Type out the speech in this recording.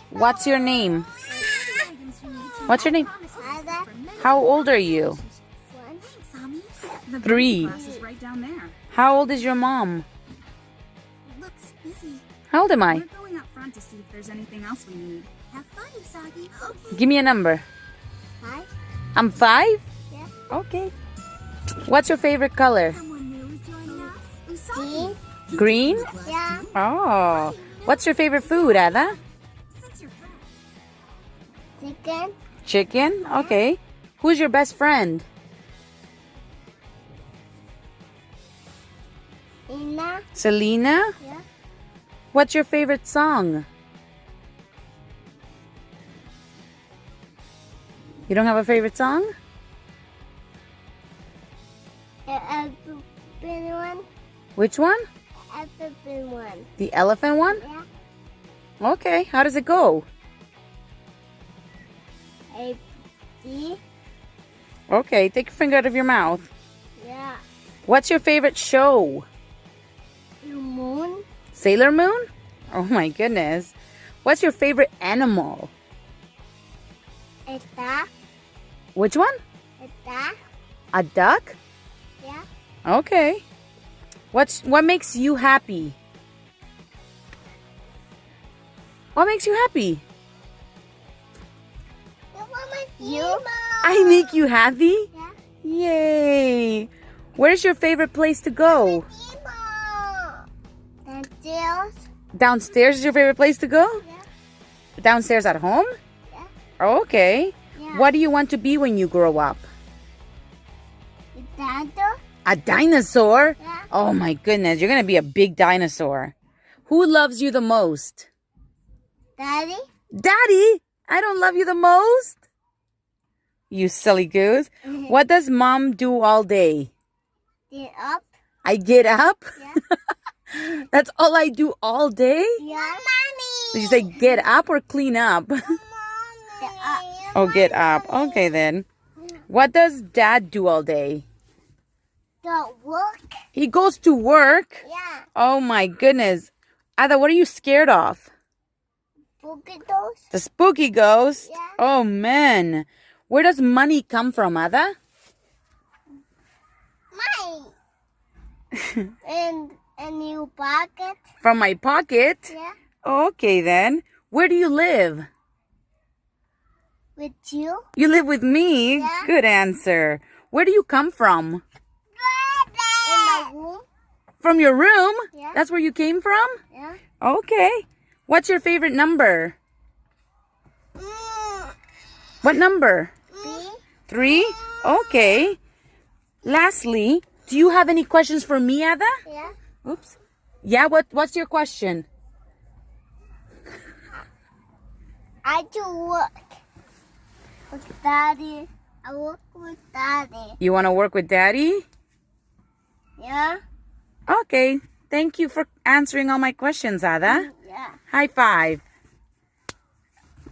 What's your name? What's your name? How old are you? 3. How old is your mom? How old am I? We're going up front to see if there's anything else we need. Have fun, Usagi. Okay. Give me a number. 5. I'm 5? Yeah. Okay. What's your favorite color? Someone new is joining us. Usagi. Green? Yeah. Oh. What's your favorite food, Ada? Since you're friends. Chicken. Chicken? Okay. Who's your best friend? Ina. Selena? Yeah. What's your favorite song? You don't have a favorite song? Elephant one. Which one? Elephant one. The elephant one? Yeah. Okay. How does it go? A B. Okay. Take your finger out of your mouth. Yeah. What's your favorite show? The moon. Sailor Moon? Oh my goodness. What's your favorite animal? A duck. Which one? A duck. A duck? Yeah. Okay. What makes you happy? What makes you happy? You. I make you happy? Yeah. Yay. Where's your favorite place to go? And tails. Downstairs is your favorite place to go? Yeah. Downstairs at home? Yeah. Okay. Yeah. What do you want to be when you grow up? The dinosaur. A dinosaur? Yeah. Oh my goodness, you're going to be a big dinosaur. Who loves you the most? Daddy. Daddy? I don't love you the most? You silly goose. What does mom do all day? Get up. I get up? Yeah. That's all I do all day? Yeah. Mommy. Did you say get up or clean up? Get up. Oh, get up. Okay then. What does dad do all day? Go work. He goes to work? Yeah. Oh my goodness. Ada, what are you scared of? Potatoes. The spooky ghost? Yeah. Oh man. Where does money come from, Ada? Mine. and your pocket. From my pocket? Yeah. Okay then. Where do you live? With you. You live with me? Yeah. Good answer. Where do you come from? In my room. From your room? Yeah. That's where you came from? Yeah. Okay. What's your favorite number? What number? B. 3? Okay. Lastly, do you have any questions for me, Ada? Yeah. Oops. Yeah, what's your question? I do work with daddy. I work with daddy. You want to work with Daddy? Yeah. Okay. Thank you for answering all my questions, Ada. Yeah. High five.